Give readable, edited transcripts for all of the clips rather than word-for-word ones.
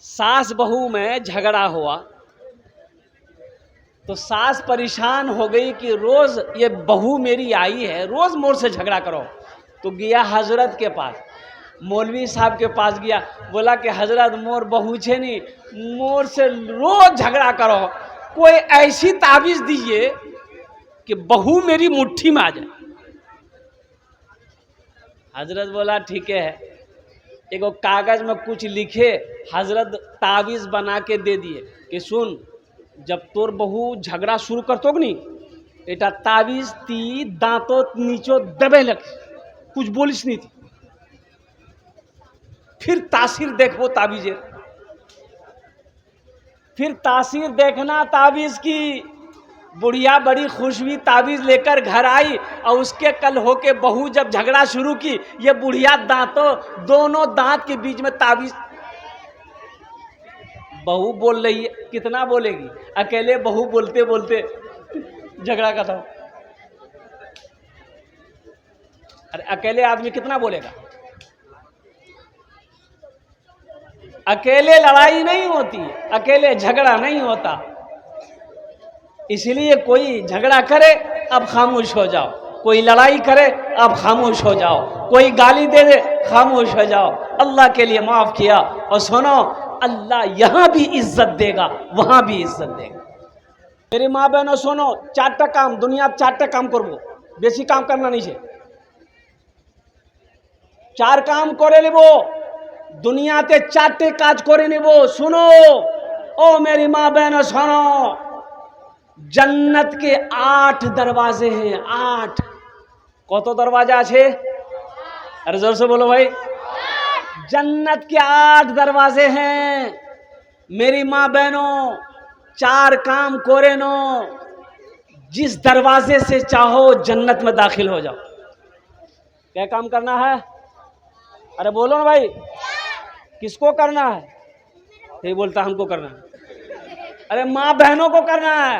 सास बहू में झगड़ा हुआ तो सास परेशान हो गई कि रोज ये बहू मेरी आई है, रोज मोर से झगड़ा करो। तो गया हजरत के पास, मौलवी साहब के पास गया, बोला कि हजरत मोर बहू छे नहीं, मोर से रोज झगड़ा करो, कोई ऐसी ताबीज दीजिए कि बहू मेरी मुट्ठी में आ जाए। हजरत बोला ठीक है, एक कागज में कुछ लिखे, हजरत ताबीज बना के दे दिए कि सुन, जब तोर बहू झगड़ा शुरू करतो नहीं, एटा ताबीज ती दांतो नीचो दबे लग, कुछ बोलिस नहीं थी, फिर तासीर देखो ताबीजे, फिर तासीर देखना ताबीज की। बुढ़िया बड़ी खुश हुई, ताबीज लेकर घर आई और उसके कल होके बहू जब झगड़ा शुरू की, ये बुढ़िया दांतों दोनों दांत के बीच में ताबीज। बहू बोल रही है, कितना बोलेगी, अकेले बहू बोलते बोलते झगड़ा खत्म। अरे अकेले आदमी कितना बोलेगा, अकेले लड़ाई नहीं होती, अकेले झगड़ा नहीं होता। इसलिए कोई झगड़ा करे अब खामोश हो जाओ, कोई लड़ाई करे अब खामोश हो जाओ, कोई गाली दे दे खामोश हो जाओ, अल्लाह के लिए माफ किया। और सुनो, अल्लाह यहां भी इज्जत देगा, वहां भी इज्जत देगा। मेरी माँ बहनों सुनो, 4टा काम दुनिया 4टा काम करबो, बेसी काम करना नहीं है, 4 काम करे लेबो दुनियाते, 4टे काज करे नेबो। सुनो ओ मेरी माँ बहनों सुनो, जन्नत के 8 दरवाजे हैं, 8। कतो दरवाजा है? अरे जोर से बोलो भाई। जन्नत के 8 दरवाजे हैं। मेरी माँ बहनों 4 काम कोरे नो, जिस दरवाजे से चाहो जन्नत में दाखिल हो जाओ। क्या काम करना है? अरे बोलो ना भाई, किसको करना है? ये बोलता हमको करना है। अरे माँ बहनों को करना है,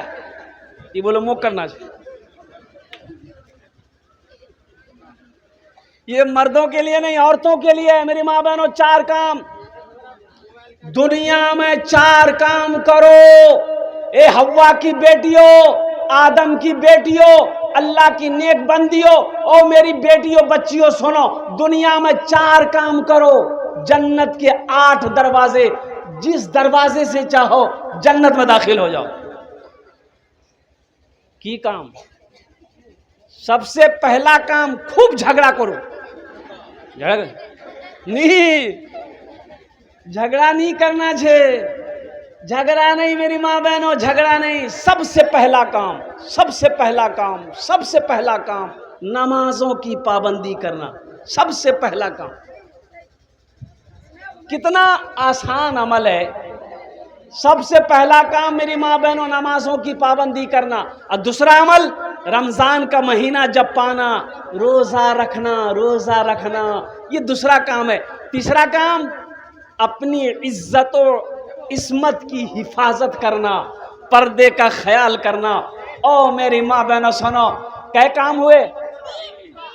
ये बोलो मुख करना चाहिए। ये मर्दों के लिए नहीं, औरतों के लिए है। मेरी माँ बहनों 4 काम दुनिया में, 4 काम करो। ए हव्वा की बेटियों, आदम की बेटियों, अल्लाह की नेक बंदियों, ओ मेरी बेटियों बच्चियों सुनो, दुनिया में 4 काम करो, जन्नत के 8 दरवाजे, जिस दरवाजे से चाहो जन्नत में दाखिल हो जाओ। की काम? सबसे पहला काम, खूब झगड़ा करो। झगड़ा नहीं करना छे, झगड़ा नहीं मेरी माँ बहनों, झगड़ा नहीं। सबसे पहला काम, सबसे पहला काम, सबसे पहला काम, नमाजों की पाबंदी करना, सबसे पहला काम। कितना आसान अमल है। सबसे पहला काम मेरी माँ बहनों नमाजों की पाबंदी करना, और दूसरा अमल रमजान का महीना जब पाना, रोजा रखना, रोजा रखना, ये दूसरा काम है। तीसरा काम, अपनी इज्जत और इस्मत की हिफाजत करना, पर्दे का ख्याल करना। ओ मेरी माँ बहनों सुनो, क्या काम हुए?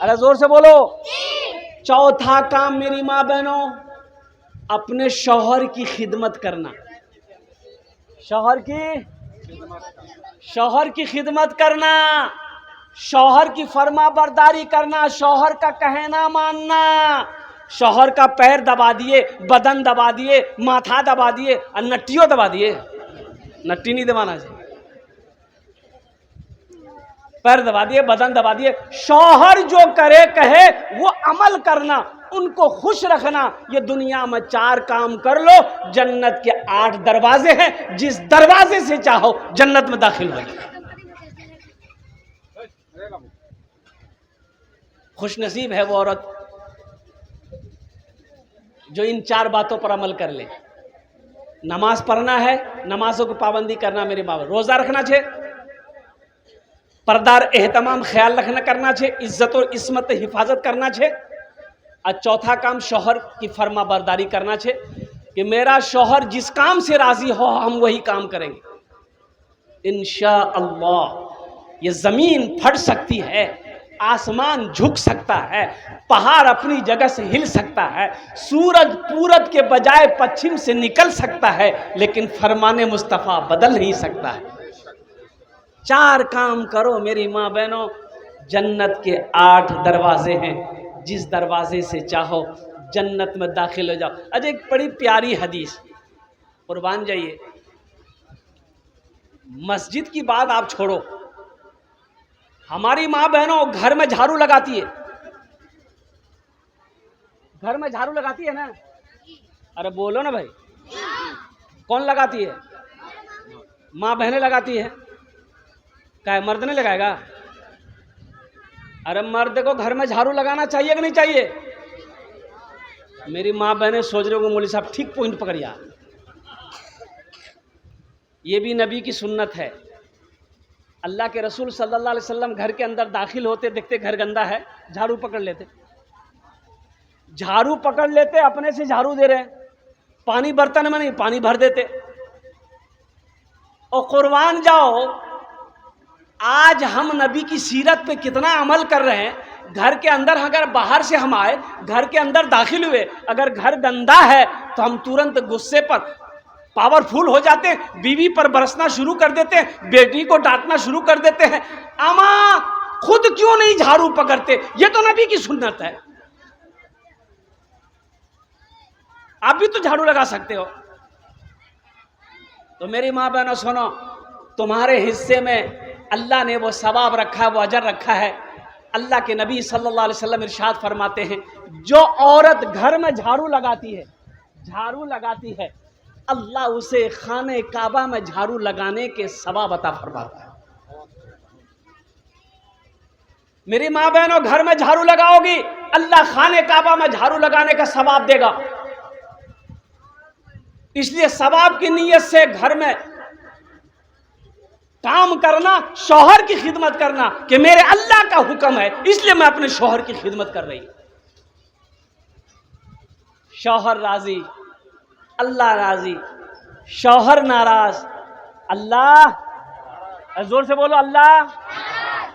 अरे जोर से बोलो। चौथा काम मेरी माँ बहनों, अपने शौहर की खिदमत करना। शौहर की खिदमत करना, शौहर की फर्मा बरदारी करना, शौहर का कहना मानना। शौहर का पैर दबा दिए, बदन दबा दिए, माथा दबा दिए और नट्टियों दबा दिए, नट्टी नहीं दबाना चाहिए, पैर दबा दिए, बदन दबा दिए। शौहर जो करे कहे वो अमल करना, उनको खुश रखना। ये दुनिया में 4 काम कर लो, जन्नत के 8 दरवाजे हैं, जिस दरवाजे से चाहो जन्नत में दाखिल हो जाओ। खुश नसीब है वो औरत जो इन 4 बातों पर अमल कर ले। नमाज पढ़ना है, नमाजों को पाबंदी करना मेरे बाबा, रोजा रखना छे, पर्दार एहतमाम ख्याल रखना करना छे, इज्जत और इस्मत हिफाजत करना छे। और चौथा काम शौहर की फर्मा बरदारी करना छे कि मेरा शौहर जिस काम से राजी हो हम वही काम करेंगे। इंशाअल्लाह ये जमीन फट सकती है, आसमान झुक सकता है, पहाड़ अपनी जगह से हिल सकता है, सूरज पूरब के बजाय पश्चिम से निकल सकता है, लेकिन फरमाने मुस्तफ़ा बदल नहीं सकता है। 4 काम करो मेरी माँ बहनों, जन्नत के 8 दरवाजे हैं, जिस दरवाजे से चाहो जन्नत में दाखिल हो जाओ। अजय एक बड़ी प्यारी हदीस, कुर्बान जाइए। मस्जिद की बात आप छोड़ो, हमारी माँ बहनों घर में झाड़ू लगाती है, घर में झाड़ू लगाती है ना? अरे बोलो ना भाई, कौन लगाती है? माँ बहनें लगाती है। क्या मर्द नहीं लगाएगा? अरे मर्द को घर में झाड़ू लगाना चाहिए कि नहीं चाहिए? मेरी माँ बहनें सोच रहे हो मौलवी साहब ठीक पॉइंट पकड़िया, ये भी नबी की सुन्नत है। अल्लाह के रसूल सल्लल्लाहु अलैहि वसल्लम घर के अंदर दाखिल होते, देखते घर गंदा है, झाड़ू पकड़ लेते, झाड़ू पकड़ लेते, अपने से झाड़ू दे रहे हैं, पानी बर्तन में नहीं पानी भर देते। और कुर्बान जाओ, आज हम नबी की सीरत पे कितना अमल कर रहे हैं। घर के अंदर अगर बाहर से हम आए, घर के अंदर दाखिल हुए, अगर घर गंदा है तो हम तुरंत गुस्से पर पावरफुल हो जाते हैं, बीवी पर बरसना शुरू कर देते हैं, बेटी को डांटना शुरू कर देते हैं। अमा खुद क्यों नहीं झाड़ू पकड़ते? ये तो नबी की सुन्नत है। आप भी तो झाड़ू लगा सकते हो। तो मेरी माँ बहनों सुनो, तुम्हारे हिस्से में अल्लाह ने वो सवाब रखा है, वो अजर रखा है। अल्लाह के नबी सल्लल्लाहु अलैहि वसल्लम इरशाद फरमाते हैं, जो औरत घर में झाड़ू लगाती है, झाड़ू लगाती है, अल्लाह उसे खाने काबा में झाड़ू लगाने के सवाब अता फरमाता है। मेरी माँ बहनों, घर में झाड़ू लगाओगी, अल्लाह खाने काबा में झाड़ू लगाने का सवाब देगा। इसलिए सवाब की नीयत से घर में काम करना, शौहर की खिदमत करना, कि मेरे अल्लाह का हुक्म है इसलिए मैं अपने शौहर की खिदमत कर रही हूं। शौहर राजी, अल्लाह राजी, शौहर नाराज, अल्लाह, जोर से बोलो अल्लाह।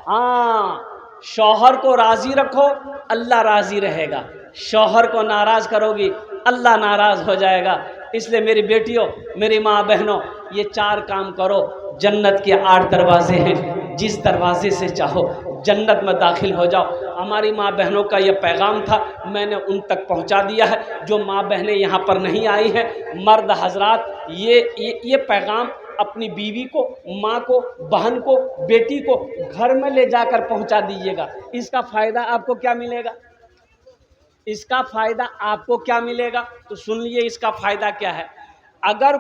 हाँ, शौहर को राजी रखो, अल्लाह राजी रहेगा। शौहर को नाराज करोगी, अल्लाह नाराज हो जाएगा। इसलिए मेरी बेटियों, मेरी माँ बहनों, ये 4 काम करो। जन्नत के 8 दरवाजे हैं, जिस दरवाजे से चाहो जन्नत में दाखिल हो जाओ। हमारी माँ बहनों का ये पैगाम था, मैंने उन तक पहुँचा दिया है। जो माँ बहनें यहाँ पर नहीं आई हैं, मर्द हजरात, ये पैगाम अपनी बीवी को, माँ को, बहन को, बेटी को घर में ले जाकर पहुँचा दीजिएगा। इसका फ़ायदा आपको क्या मिलेगा? इसका फ़ायदा आपको क्या मिलेगा? तो सुन लिए इसका फ़ायदा क्या है। अगर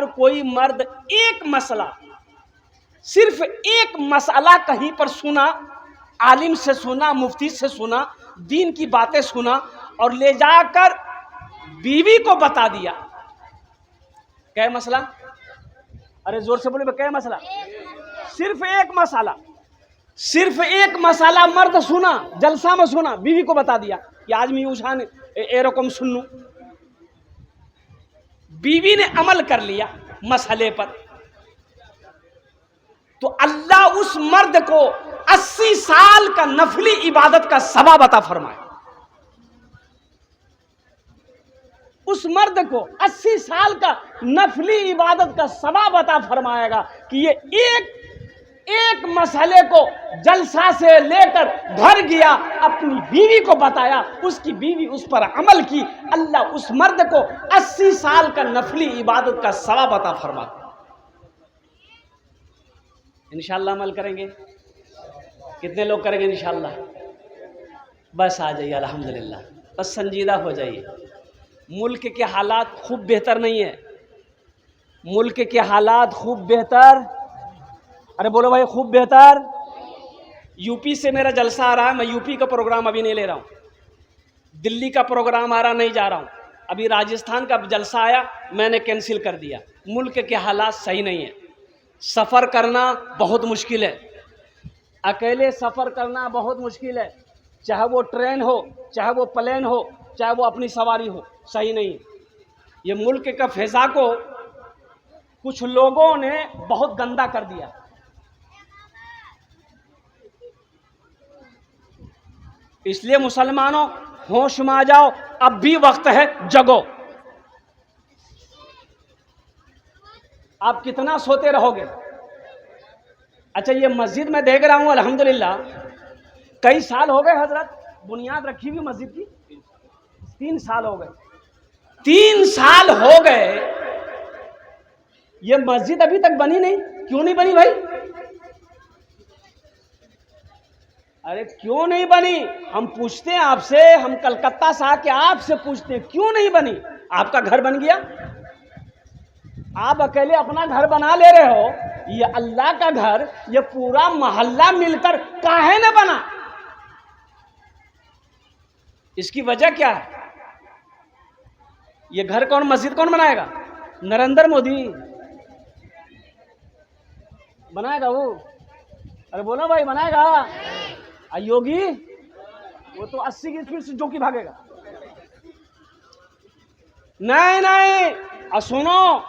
कोई मर्द एक मसला, सिर्फ एक मसला कहीं पर सुना, आलिम से सुना, मुफ्ती से सुना, दीन की बातें सुना और ले जाकर बीवी को बता दिया, क्या मसला? अरे जोर से बोले, क्या मसला? सिर्फ एक मसाला मर्द सुना, जलसा में सुना, बीवी को बता दिया कि आज मैं उछान ए रकम सुन लूं। बीवी ने अमल कर लिया मसले पर, तो अल्लाह उस मर्द को 80 साल का नफली इबादत का सवाब अता फरमाए। उस मर्द को 80 साल का नफली इबादत का सवाब अता फरमाएगा कि ये एक मसले को जलसा से लेकर घर गया, अपनी बीवी को बताया, उसकी बीवी उस पर अमल की, अल्लाह उस मर्द को 80 साल का नफली इबादत का सवाब अता फरमाता। इंशाअल्लाह अमल करेंगे। कितने लोग करेंगे इंशाअल्लाह? बस आ जाइए, अल्हम्दुलिल्लाह, बस संजीदा हो जाइए। मुल्क के हालात खूब बेहतर नहीं है, मुल्क के हालात खूब बेहतर, अरे बोलो भाई खूब बेहतर। यूपी से मेरा जलसा आ रहा है, मैं यूपी का प्रोग्राम अभी नहीं ले रहा हूँ, दिल्ली का प्रोग्राम आ रहा, नहीं जा रहा हूँ। अभी राजस्थान का जलसा आया, मैंने कैंसिल कर दिया। मुल्क के हालात सही नहीं है, सफ़र करना बहुत मुश्किल है, अकेले सफ़र करना बहुत मुश्किल है, चाहे वो ट्रेन हो, चाहे वो प्लेन हो, चाहे वो अपनी सवारी हो, सही नहीं है। ये मुल्क का फ़िज़ा को कुछ लोगों ने बहुत गंदा कर दिया। इसलिए मुसलमानों होश में आ जाओ, अब भी वक्त है, जगो। आप कितना सोते रहोगे? अच्छा, ये मस्जिद में देख रहा हूं अल्हम्दुलिल्लाह, कई साल हो गए हजरत बुनियाद रखी हुई मस्जिद की? 3 साल हो गए। 3 साल हो गए, ये मस्जिद अभी तक बनी नहीं। क्यों नहीं बनी भाई? अरे क्यों नहीं बनी? हम पूछते हैं आपसे, हम कलकत्ता से आके आपसे पूछते हैं क्यों नहीं बनी? आपका घर बन गया, आप अकेले अपना घर बना ले रहे हो, ये अल्लाह का घर, ये पूरा मोहल्ला मिलकर काहे न बना? इसकी वजह क्या है? ये घर कौन, मस्जिद कौन बनाएगा? नरेंद्र मोदी बनाएगा वो? अरे बोलो भाई, बनाएगा? योगी वो तो 80 की स्पीड से जो की भागेगा। नहीं नहीं, सुनो,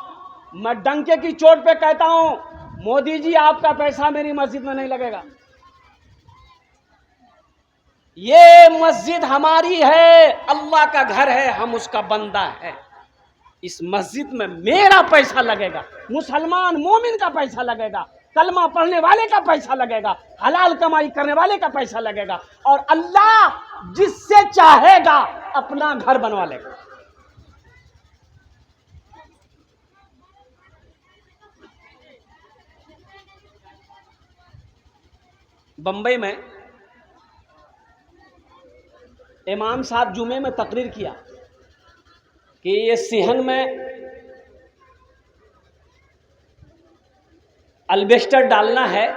मैं डंके की चोट पे कहता हूं, मोदी जी आपका पैसा मेरी मस्जिद में नहीं लगेगा। ये मस्जिद हमारी है, अल्लाह का घर है, हम उसका बंदा है। इस मस्जिद में मेरा पैसा लगेगा, मुसलमान मोमिन का पैसा लगेगा, कलमा पढ़ने वाले का पैसा लगेगा, हलाल कमाई करने वाले का पैसा लगेगा, और अल्लाह जिससे चाहेगा अपना घर बनवा लेगा। बंबई में इमाम साहब जुमे में तकरीर किया कि ये सिहन में अल्बेस्टर डालना है,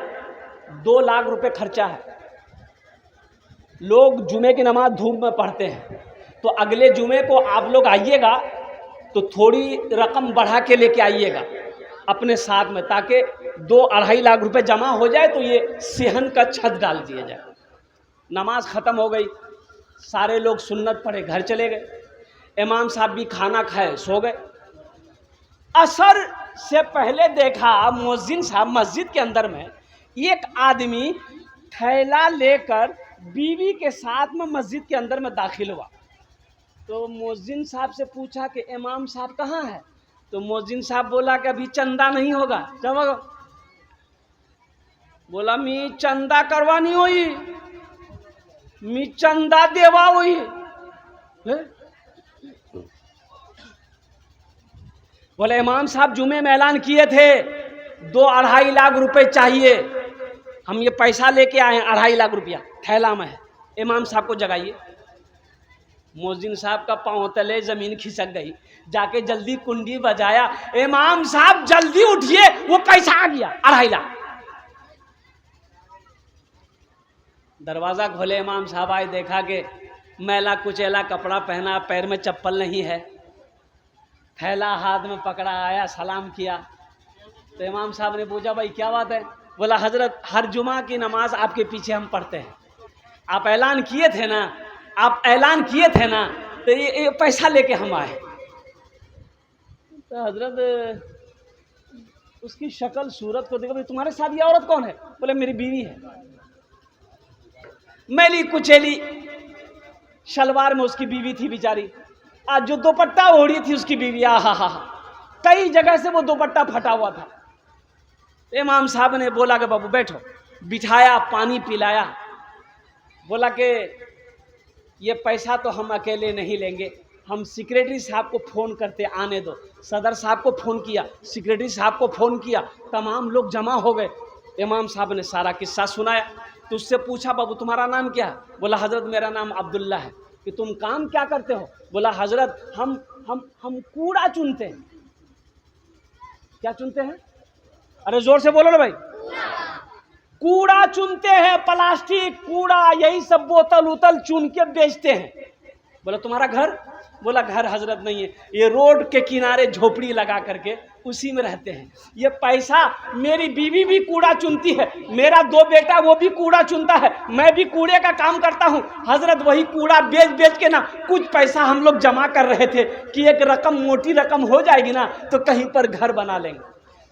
2 लाख रुपए खर्चा है। लोग जुमे की नमाज धूप में पढ़ते हैं, तो अगले जुमे को आप लोग आइएगा तो थोड़ी रकम बढ़ा के लेके आइएगा अपने साथ में, ताकि 2-2.5 लाख रुपए जमा हो जाए तो ये सिहन का छत डाल दिया जाए। नमाज ख़त्म हो गई, सारे लोग सुन्नत पढ़े घर चले गए, इमाम साहब भी खाना खाए सो गए। असर से पहले देखा मुअज्जिन साहब मस्जिद के अंदर में एक आदमी थैला लेकर बीवी के साथ में मस्जिद के अंदर में दाखिल हुआ। तो मुअज्जिन साहब से पूछा कि इमाम साहब कहाँ है? तो मुअज्जिन साहब बोला कि अभी चंदा नहीं होगा। जब बोला मी चंदा करवानी हुई, मी चंदा देवा हुई। बोले इमाम साहब जुमे में ऐलान किए थे 2-2.5 लाख रुपए चाहिए, हम ये पैसा लेके आए हैं, 2.5 लाख रुपया थैला में है, इमाम साहब को जगाइए। मुअज्जिन साहब का पांव तले जमीन खिसक गई, जाके जल्दी कुंडी बजाया, इमाम साहब जल्दी उठिए, वो पैसा आ गया 2.5 लाख। दरवाजा खोले, इमाम साहब आए, देखा कि मैला कुचैला कपड़ा पहना, पैर में चप्पल नहीं है, थैला हाथ में पकड़ा, आया सलाम किया। तो इमाम साहब ने पूछा भाई क्या बात है? बोला हजरत हर जुमा की नमाज आपके पीछे हम पढ़ते हैं, आप ऐलान किए थे ना, आप ऐलान किए थे ना, तो ये पैसा लेके हम आए। तो हजरत उसकी शक्ल सूरत को देखो, तुम्हारे साथ ये औरत कौन है? बोले मेरी बीवी है। मैली कुचैली शलवार में उसकी बीवी थी बेचारी, आज जो दुपट्टा ओढ़ी थी उसकी बीवी, हा, कई जगह से वो दुपट्टा फटा हुआ था। इमाम साहब ने बोला कि बाबू बैठो, बिठाया, पानी पिलाया, बोला कि ये पैसा तो हम अकेले नहीं लेंगे, हम सेक्रेटरी साहब को फ़ोन करते, आने दो। सदर साहब को फ़ोन किया, सेक्रेटरी साहब को फ़ोन किया, तमाम लोग जमा हो गए। इमाम साहब ने सारा किस्सा सुनाया। तो उससे पूछा बाबू तुम्हारा नाम क्या है? बोला हजरत मेरा नाम अब्दुल्ला है। कि तुम काम क्या करते हो? बोला हजरत हम कूड़ा चुनते हैं। क्या चुनते हैं? अरे जोर से बोलो ना भाई। कूड़ा चुनते हैं, प्लास्टिक कूड़ा, यही सब बोतल उतल चुन के बेचते हैं। बोला तुम्हारा घर? बोला घर हजरत नहीं है, ये रोड के किनारे झोपड़ी लगा करके उसी में रहते हैं। ये पैसा मेरी बीवी भी कूड़ा चुनती है, मेरा 2 बेटा वो भी कूड़ा चुनता है, मैं भी कूड़े का काम करता हूँ। हजरत वही कूड़ा बेच बेच के ना कुछ पैसा हम लोग जमा कर रहे थे कि एक रकम, मोटी रकम हो जाएगी ना तो कहीं पर घर बना लेंगे।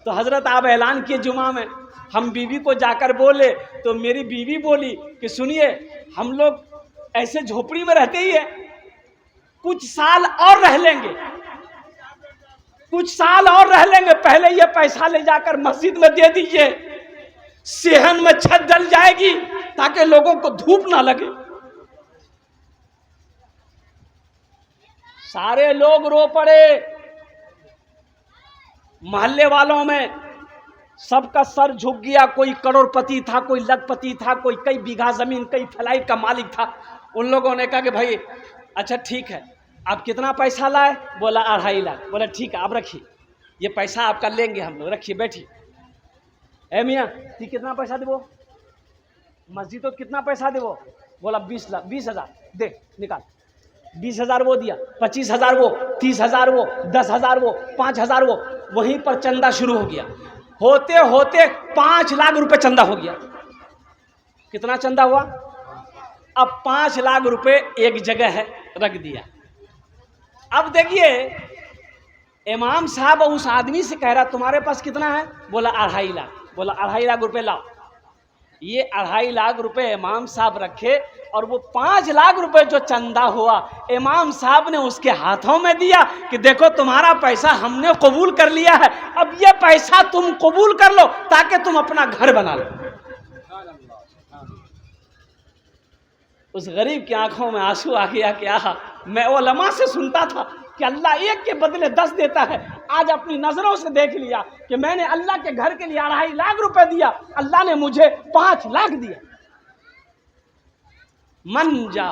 तो हजरत आप ऐलान किए जुमा में, हम बीवी को जाकर बोले तो मेरी बीवी बोली कि सुनिए हम लोग ऐसे झोपड़ी में रहते ही है, कुछ साल और रह लेंगे, कुछ साल और रह लेंगे। पहले ये पैसा ले जाकर मस्जिद में दे दीजिए, सेहन में छत डल जाएगी ताकि लोगों को धूप ना लगे। सारे लोग रो पड़े, मोहल्ले वालों में सबका सर झुक गया। कोई करोड़पति था, कोई लखपति था, कोई कई बीघा जमीन, कई फ्लाइट का मालिक था। उन लोगों ने कहा कि भाई अच्छा ठीक है, आप कितना पैसा लाए? बोला 2.5 लाख। बोला ठीक है, आप रखिए, ये पैसा आपका लेंगे हम लोग, रखिए बैठिए। ए मियाँ ती कितना पैसा देवो? मस्जिद तो कितना पैसा देवो? बोला 20 लाख, 20,000 दे, निकाल। 20,000 वो दिया, 25,000 वो, 30,000 वो, 10,000 वो, 5,000 वो। वहीं पर चंदा शुरू हो गया। होते होते 5 लाख रुपए चंदा हो गया। कितना चंदा हुआ? अब 5 लाख रुपए एक जगह है, रख दिया। अब देखिए इमाम साहब उस आदमी से कह रहा तुम्हारे पास कितना है? बोला 2.5 लाख। बोला 2.5 लाख रुपए लाओ। ये 2.5 लाख रुपए इमाम साहब रखे और वो 5 लाख रुपए जो चंदा हुआ इमाम साहब ने उसके हाथों में दिया कि देखो तुम्हारा पैसा हमने कबूल कर लिया है, अब ये पैसा तुम कबूल कर लो ताकि तुम अपना घर बना लो। उस गरीब की आंखों में आंसू आ गया कि आहा, मैं उलमा से सुनता था कि अल्लाह 1 के बदले 10 देता है, आज अपनी नजरों से देख लिया कि मैंने अल्लाह के घर के लिए 2.5 लाख रुपए दिया, अल्लाह ने मुझे 5 लाख दिया। मन जा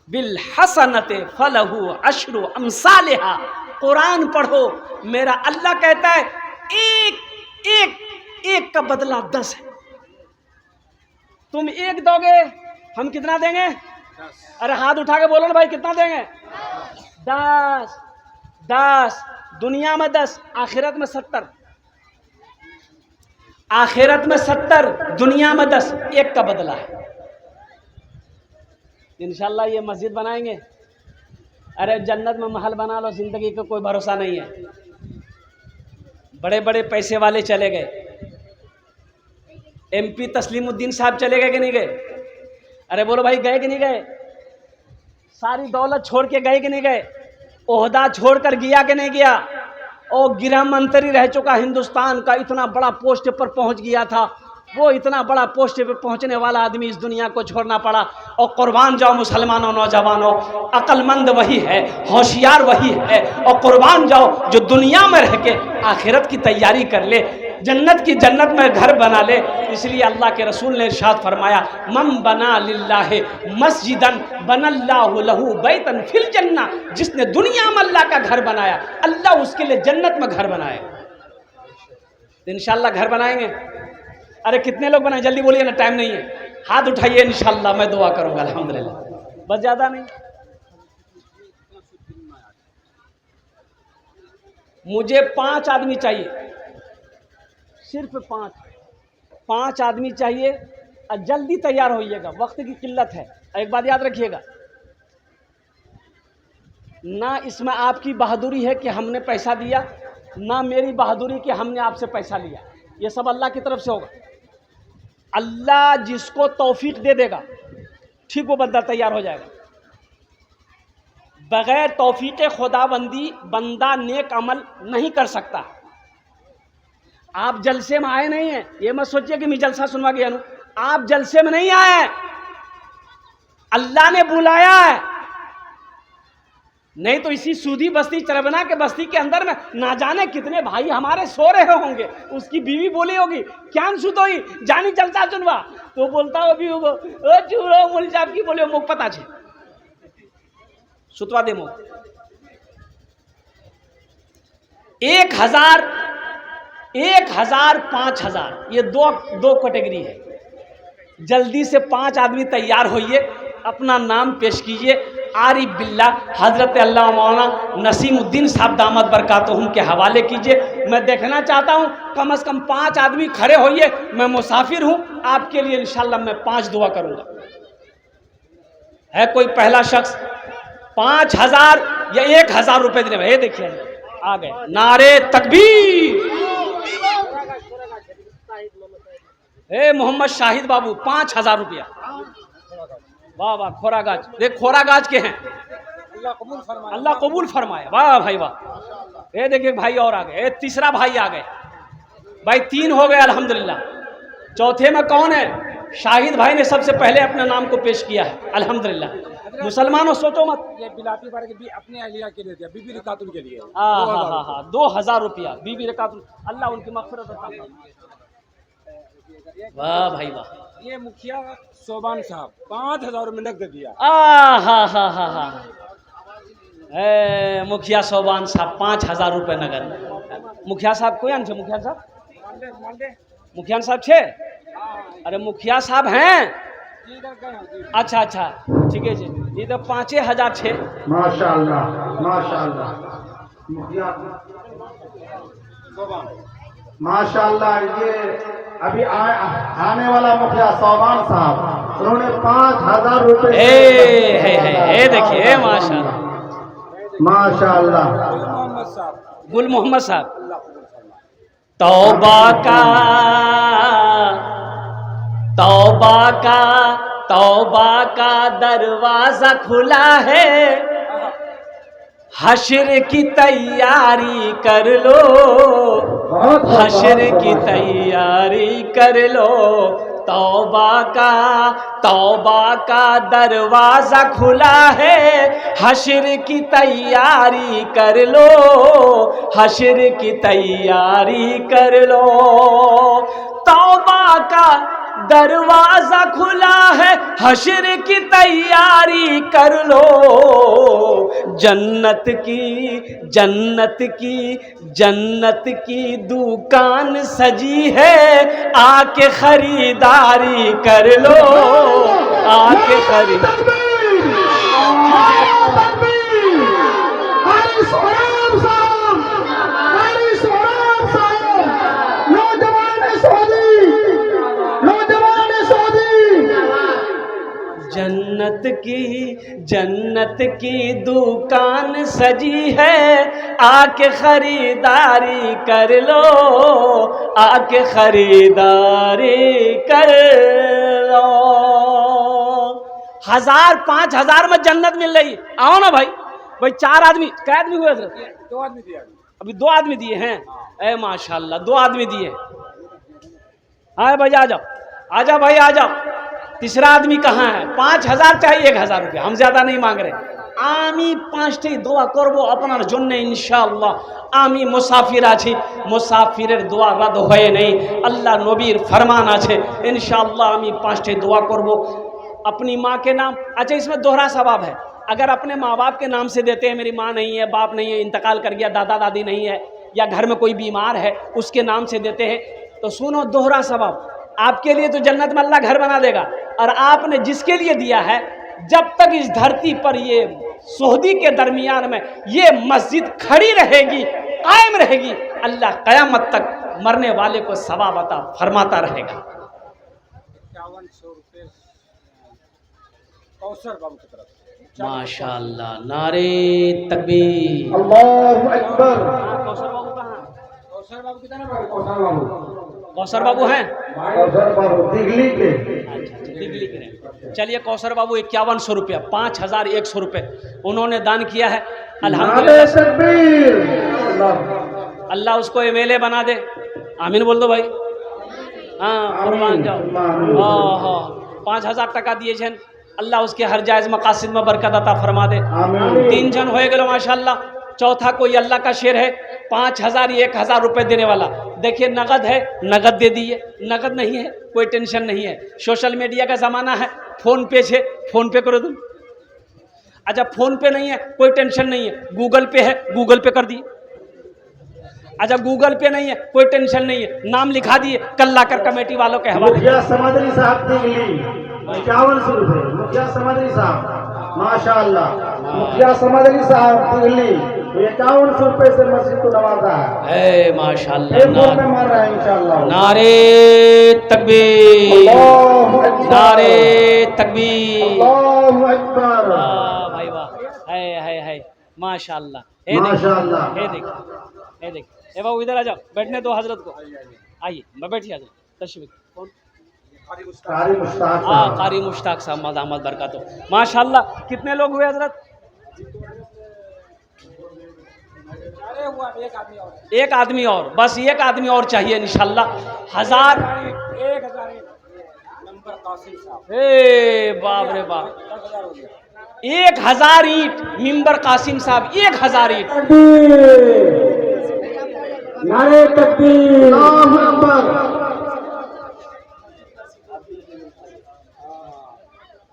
बिल हसनते फलहु अशरु अमसालिहा। कुरान पढ़ो, मेरा अल्लाह कहता है एक का बदला 10 है। तुम 1 दोगे, हम कितना देंगे? 10। अरे हाथ उठा के बोलो ना भाई, कितना देंगे? 10। दुनिया में 10, आखिरत में 70। आखिरत में 70, दुनिया में 10। 1 का बदला है। इंशाल्लाह ये मस्जिद बनाएंगे। अरे जन्नत में महल बना लो, जिंदगी का कोई भरोसा नहीं है। बड़े बड़े पैसे वाले चले गए। MP तस्लीमुद्दीन साहब चले गए कि नहीं गए? अरे बोलो भाई, गए कि नहीं गए? सारी दौलत छोड़ के गए कि नहीं गए? ओहदा छोड़कर गया कि नहीं गया? और गृह मंत्री रह चुका हिंदुस्तान का, इतना बड़ा पोस्ट पर पहुंच गया था। वो इतना बड़ा पोस्ट पे पहुंचने वाला आदमी इस दुनिया को छोड़ना पड़ा। और कुर्बान जाओ मुसलमानों, नौजवानों, अक्लमंद वही है, होशियार वही है। और कुर्बान जाओ जो दुनिया में रह के आखिरत की तैयारी कर ले, जन्नत में घर बना ले। इसलिए अल्लाह के रसूल ने इरशाद फरमाया, मन बना लिल्लाहि मस्जिदन बनल्लाहु लहू बैतन फिल जन्ना। जिसने दुनिया में अल्लाह का घर बनाया, अल्लाह उसके लिए जन्नत में घर बनाए। तो इंशाल्लाह घर बनाएंगे। अरे कितने लोग बनाए? जल्दी बोलिए ना, टाइम नहीं है। हाथ उठाइए, इंशाल्लाह मैं दुआ करूंगा। अल्हम्दुलिल्लाह, बस ज्यादा नहीं। मुझे 5 आदमी चाहिए, सिर्फ 5 आदमी चाहिए। और जल्दी तैयार होइएगा, वक्त की किल्लत है। एक बात याद रखिएगा, ना इसमें आपकी बहादुरी है कि हमने पैसा दिया, ना मेरी बहादुरी कि हमने आपसे पैसा लिया। ये सब अल्लाह की तरफ से होगा। अल्लाह जिसको तौफीक दे देगा, ठीक वो बंदा तैयार हो जाएगा। बगैर तौफीक खुदाबंदी बंदा नेक अमल नहीं कर सकता। आप जलसे में आए नहीं हैं, ये मत सोचिए कि मैं जलसा सुनवा गया हूं। आप जलसे में नहीं आए, अल्लाह ने बुलाया है। नहीं तो इसी सूदी बस्ती, चरबना के बस्ती के अंदर में ना जाने कितने भाई हमारे सो रहे होंगे। उसकी बीवी बोली होगी, क्या सुतोई जानी जलसा सुनवा, तो बोलता हो भी होगा, ओ चूरो मुल साहब की बोले मुख पता छे सुतवा दे मो। 1,000, 5,000, ये दो कैटेगरी है। जल्दी से 5 आदमी तैयार होइए, अपना नाम पेश कीजिए। आरिफ बिल्ला हजरत अल्लाह मौलाना नसीमुद्दीन साहब दामद बरकातहुम के हवाले कीजिए। मैं देखना चाहता हूँ कम से कम 5 आदमी खड़े होइए। मैं मुसाफिर हूँ, आपके लिए इंशाल्लाह मैं 5 दुआ करूँगा। है कोई पहला शख्स? 5,000 या 1,000 रुपये देने में? ये देखिए आ गए। नारे तकबीर। ए मोहम्मद शाहिद बाबू, 5,000 रुपया। वाह वाह, खोरा गाज, देख खोरा गाज के हैं, अल्लाह कबूल फरमाए। वाह भाई वाह। ये देखिए भाई और आ गए, ये तीसरा भाई आ गए भाई, 3 हो गए अल्हम्दुलिल्लाह। चौथे में कौन है? शाहिद भाई ने सबसे पहले अपने नाम को पेश किया है अल्हम्दुलिल्लाह। मुसलमानों सोचो मत, ये बिलाती बार के भी अपने अहलिया के लिए दिया, बीबी रिकातुल के लिए। हाँ 2000 रुपया बीबी रकातुल, अल्लाह उनकी मग़फ़िरत अता फरमाए। वाह भाई वाह। ये मुखिया सोबान साहब 5000 रुपये नकद दिया। हा मुखिया सोबान साहब 5000 रुपये नगद। मुखिया साहब कोई छे? मुखिया साहब, मुखिया साहब छे? अरे मुखिया साहब हैं? अच्छा अच्छा ठीक है जी, ये तो 5000 छे। माशाअल्लाह माशाअल्लाह मुखिया माशाअल्लाह। ये अभी आने वाला मुखिया सोबान साहब, उन्होंने 5000 रुपये। है देखिए माशाअल्लाह माशाअल्लाह। गुल मोहम्मद साहब, तौबा का तौबा का तौबा का दरवाजा खुला है, हश्र की तैयारी कर लो, हश्र की तैयारी कर लो। तौबा का दरवाजा खुला है, हश्र की तैयारी कर लो, हश्र की तैयारी कर लो। तौबा का दरवाजा खुला है, हश्र की तैयारी कर लो। जन्नत की दुकान सजी है, आके खरीदारी कर लो, आके खरीदारी। जन्नत की दुकान सजी है, आके खरीदारी कर लो, आके खरीदारी कर लो। 1000 5000 में जन्नत मिल रही। आओ ना भाई, 4 आदमी, कै आदमी हुए? 2 आदमी दिया, अभी 2 आदमी दिए हैं। ए माशाल्लाह 2 आदमी दिए। हाँ भाई आ जाओ, आजा भाई आ जाओ। तीसरा आदमी कहाँ है? 5000 चाहे 1000 रुपया, हम ज्यादा नहीं मांग रहे। आमी 5टी দোয়া করব আপনার জন্য ইনশাআল্লাহ। আমি মুসাফির আছি, মুসাফিরের দোয়া রদ হয় নাই, আল্লাহ নবীর ফরমান আছে। ইনশাআল্লাহ আমি 5টি দোয়া করব अपनी माँ के नाम। अच्छा इसमें दोहरा सवाब है, अगर अपने माँ बाप के नाम से देते हैं, मेरी माँ नहीं है, बाप नहीं है, इंतकाल कर गया, दादा दादी नहीं है, या घर में कोई बीमार है उसके नाम से देते हैं, तो सुनो दोहरा सवाब आपके लिए। तो जन्नत में अल्लाह घर बना देगा, और आपने जिसके लिए दिया है, जब तक इस धरती पर ये सोहदी के दरमियान में ये मस्जिद खड़ी रहेगी, कायम रहेगी, अल्लाह क़यामत तक मरने वाले को सवाब अता फरमाता रहेगा। 5100 रुपये कौसर बाबू की तरफ से। माशाअल्लाह, नारे तकबीर, अल्लाहु अकबर। कौसर बाबू कहाँ? कौसर बाबू कितना? कौसर बाबू, कौसर बाबू हैं? कौसर बाबू दिगली के। अच्छा दिगली के। चलिए कौसर बाबू 5100 रुपया, 5100 रुपये उन्होंने दान किया है अल्हम्दुलिल्लाह। अल्लाह उसको MLA बना दे, आमीन बोल दो भाई। हाँ कुर्बान जाओ। हाँ 5000 टका दिए छन, अल्लाह उसके हर जायज़ मकासिद में बरकत अता फरमा दे। 3 जन हो गए माशाल्लाह। चौथा कोई अल्लाह का शेर है, 5000 1000 रुपये देने वाला। देखिए नगद है, नगद दे दिए, नगद नहीं है कोई टेंशन नहीं है। सोशल मीडिया का ज़माना है, फ़ोन पे है, फ़ोन पे करो तुम। अच्छा फ़ोन पे नहीं है कोई टेंशन नहीं है, गूगल पे है, गूगल पे कर दिए। अच्छा गूगल पे नहीं है कोई टेंशन नहीं है, नाम लिखा दिए, कल लाकर कमेटी वालों के हवाले। मुखिया समदरी साहब दिगली 5100 रुपये। मुखिया समदरी साहब माशाअल्लाह, मुखिया समदरी साहब दिगली 5100 रुपये से मस्जिद को नवाजा है। माशाअल्लाह, में मार रहा है इंशाअल्लाह। नारे तकबीर, नारे तकबीर, अल्लाहु अकबर। भाई वाह, है माशाअल्लाह। माशाअल्लाह। ये देखिए, ए बाबू इधर आ जाओ, बैठने दो हजरत को। आइए बैठिए हजरत, तशरीफ। कौन कारी मुश्ताक हाँ साहब। कारी मुश्ताक साहब मदामत बरकतो माशाल्लाह। कितने लोग हुए हजरत? अरे हुआ एक आदमी और एक आदमी और, बस एक आदमी और चाहिए इंशाल्लाह। 1000 1000 नंबर कासिम साहब ए बाप रे बाप, 10,000 हो गया। 1000 ईंट मिंबर कासिम साहब, 1000 ईंट। नारे तकबीर, अल्लाहु अकबर।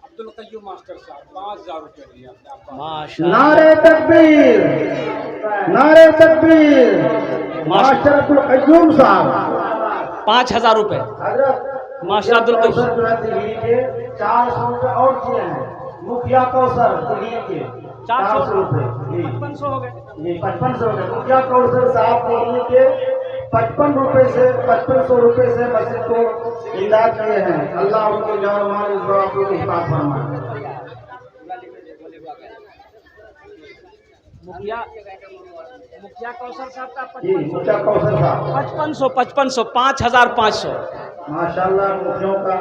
अब्दुल कय्यूम मास्टर साहब 5,000 रुपये दिए आपने। माशाल्लाह नारे तकबीर, नारे तकबीर। मास्टर अब्दुल कय्यूम साहब 5000 रुपए। हजरत मास्टर अब्दुल कय्यूम कौसर जो है दिल्ली के 400 रुपये और किए हैं। मुखिया कौसर दिल्ली के 400 रुपये जी 5500 हो गए। जी 5500 रुपये। मुखिया कौसर साहब दिल्ली के 55 रुपये से 5500 रुपये से मस्जिद को इमदाद किए हैं। अल्लाह उनके जान माल इस दुआ को हिफाजत फरमाए। मुखिया कौशल साहब का जी मुखिया कौसर साहब 5500 5500 माशाल्लाह मुखियों का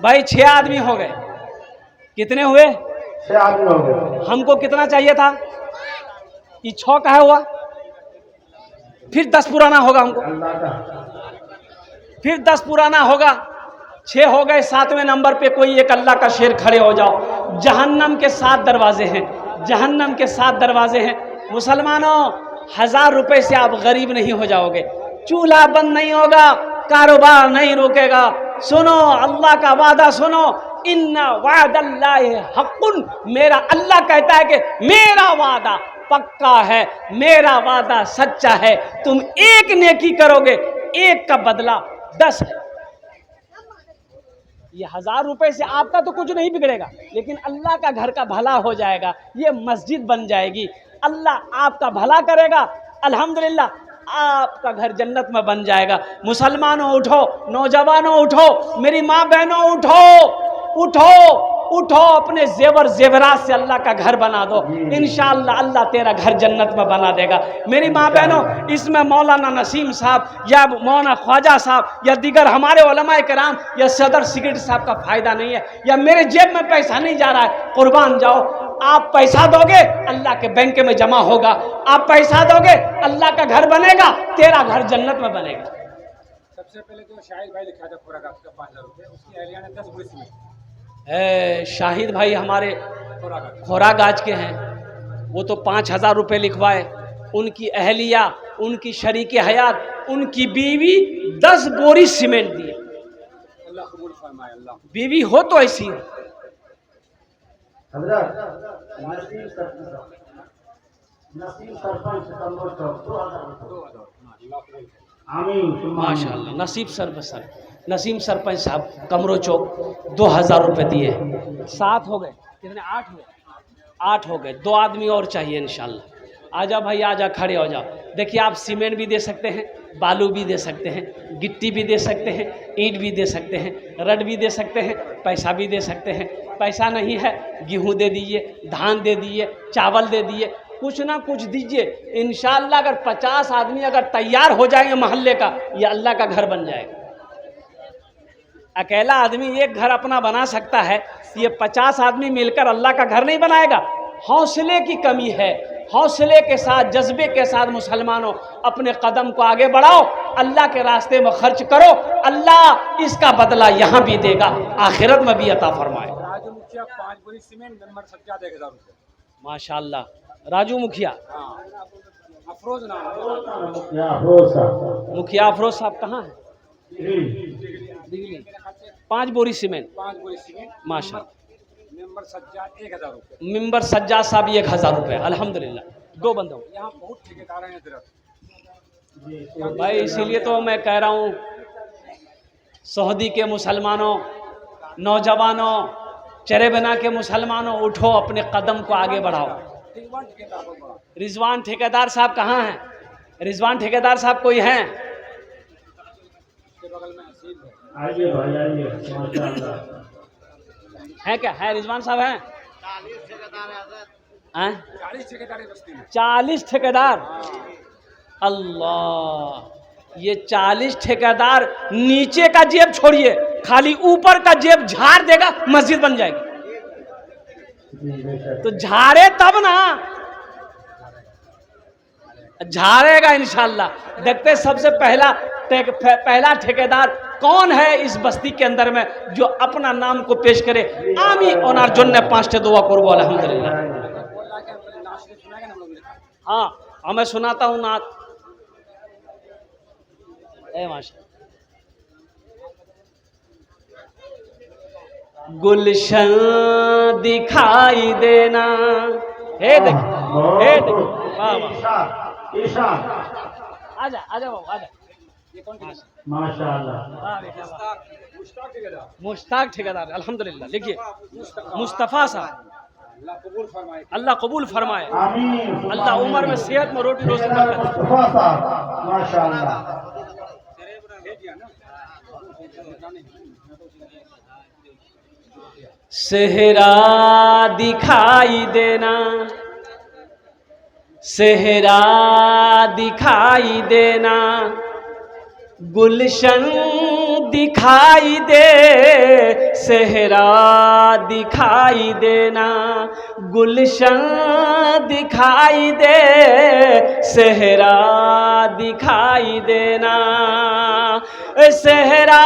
भाई 6 आदमी हो गए। कितने हुए? 6 आदमी हो गए। हमको कितना चाहिए था? ये 6 का है हुआ, फिर 10 पुराना होगा हमको, अल्लाह का फिर 10 पुराना होगा, 6 हो गए। 7वें नंबर पे कोई एक अल्लाह का शेर खड़े हो जाओ। जहन्नम के 7 दरवाजे हैं, जहन्नम के 7 दरवाजे हैं। मुसलमानों 1000 रुपए से आप गरीब नहीं हो जाओगे, चूल्हा बंद नहीं होगा, कारोबार नहीं रुकेगा। सुनो अल्लाह का वादा सुनो, इन्ना वादल्लाहि हक़्क़ुन। मेरा अल्लाह कहता है कि मेरा वादा पक्का है, मेरा वादा सच्चा है। तुम एक नेकी करोगे, एक का बदला 10 है। ये 1000 रुपए से आपका तो कुछ नहीं बिगड़ेगा, लेकिन अल्लाह का घर का भला हो जाएगा, ये मस्जिद बन जाएगी। अल्लाह आपका भला करेगा, अल्हम्दुलिल्लाह आपका घर जन्नत में बन जाएगा। मुसलमानों उठो, नौजवानों उठो, मेरी माँ बहनों उठो, उठो उठो, अपने जेवर जेवरात से अल्लाह का घर बना दो। इंशाअल्लाह अल्लाह तेरा घर जन्नत में बना देगा। मेरी माँ बहनों, इसमें मौलाना नसीम साहब या मौलाना ख्वाजा साहब या दीगर हमारे उलमाए कराम या सदर सिक्रेटरी साहब का फ़ायदा नहीं है, या मेरे जेब में पैसा नहीं जा रहा है। कुर्बान जाओ, आप पैसा दोगे अल्लाह के बैंक में जमा होगा, आप पैसा दोगे अल्लाह का घर बनेगा, तेरा घर जन्नत में बनेगा। सबसे पहले तो शाहिद भाई लिखा था खोरा का 5,000 रुपये, उसकी अहलिया ने 10 बोरी सीमेंट शाहिद भाई हमारे खोरा का खोरागाज के हैं, वो तो 5000 रुपये लिखवाए। उनकी अहलिया, उनकी शरीके हयात, उनकी बीवी 10 बोरी सीमेंट दिए। अल्लाह कबूल फरमाए। अल्लाह बीवी हो तो ऐसी हो। हजरत नसीम सरपंच कमरो चौक 2000 अल्लाह कबूल फरमाए। आमीन माशाल्लाह नसीम सरपंच साहब कमरो चौक 2000 रुपये दिए। 7 हो गए, कितने? 8 हुए, 8 हो गए। 2 आदमी और चाहिए इंशाल्लाह। आजा भाई आजा, खड़े हो जाओ। देखिए आप सीमेंट भी दे सकते हैं, बालू भी दे सकते हैं, गिट्टी भी दे सकते हैं, ईंट भी दे सकते हैं, रड भी दे सकते हैं, पैसा भी दे सकते हैं। पैसा नहीं है, गेहूँ दे दीजिए, धान दे दीजिए, चावल दे दीजिए, कुछ ना कुछ दीजिए। इंशाअल्लाह अगर 50 आदमी अगर तैयार हो जाएंगे मोहल्ले का, ये अल्लाह का घर बन जाएगा। अकेला आदमी एक घर अपना बना सकता है, ये 50 आदमी मिलकर अल्लाह का घर नहीं बनाएगा। हौसले की कमी है। हौसले के साथ, जज्बे के साथ मुसलमानों अपने कदम को आगे बढ़ाओ, अल्लाह के रास्ते में खर्च करो, अल्लाह इसका बदला यहाँ भी देगा, आखिरत में भी अता फरमाए। राजू मुखिया 5 बोरी सीमेंट नंबर 1000 रुपये। माशाल्लाह। राजू मुखिया, हाँ अफरोज नाम मुखिया अफरोज साहब कहाँ है? दिल्ली। 5 बोरी सीमेंट 5 बोरी सीमेंट माशाल्लाह। नंबर सज्जाद 1000 रुपये। मिंबर सज्जाद साहब 1000 रुपये, अल्हम्दुलिल्लाह। 2 बंदों यहाँ बहुत ठेकेदार हैं इधर। भाई, इसीलिए तो मैं कह रहा हूँ सऊदी के मुसलमानों, नौजवानों, चरेबना के मुसलमानों, उठो, अपने कदम को आगे बढ़ाओ। रिजवान ठेकेदार साहब कहाँ हैं? रिजवान ठेकेदार साहब कोई हैं? आइए भाई आइए, माशाअल्लाह। हैं क्या? है रिजवान साहब हैं? 40 ठेकेदार हैं? 40 ठेकेदार बस्ती में। 40 ठेकेदार। अल्लाह, ये 40 ठेकेदार नीचे का जेब छोड़िए, खाली ऊपर का जेब झाड़ देगा, मस्जिद बन जाएगी। जी बेशक। तो झाड़े तब ना, झाड़ेगा इंशाल्लाह। देखते सबसे पहला ठेकेदार कौन है इस बस्ती के अंदर में जो अपना नाम को पेश करे। आमी ओनार जन्ने 5 दुआ करबो अल्हम्दुलिल्लाह। बोल रहा है कि हम नाच सुनाएंगे ना हम लोग लिखा। हाँ मैं सुनाता हूँ नात। ए माशा गुलशन दिखाई देना। हे देख, हे देख, वाह वाह। इरशाद। आजा आजा बाबू आजा। ये कौन सी माशाअल्लाह। मुश्ताक ठेकेदार। मुश्ताक ठेकेदार अल्हम्दुलिल्लाह। लिखिए मुस्तफ़ा साहब, अल्लाह कबूल फरमाए। अल्लाह कबूल फरमाए, आमीन। अल्लाह उम्र में सेहत में रोटी रोजी बरकत। मुस्तफा साहब माशाअल्लाह। भेज दिया ना। सेहरा दिखाई देना, सेहरा दिखाई देना, गुलशन दिखाई दे, सेहरा दिखाई देना, गुलशन दिखाई दे, सेहरा दिखाई देना, सेहरा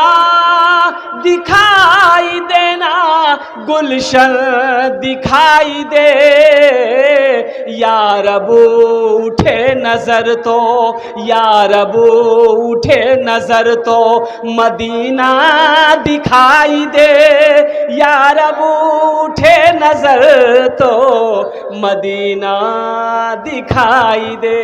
दिखाई देना, गुलशन दिखाई दे। या रब उठे नजर तो, या रब उठे नजर तो मदीना दिखाई दे। या रब उठे नजर तो मदीना दिखाई दे।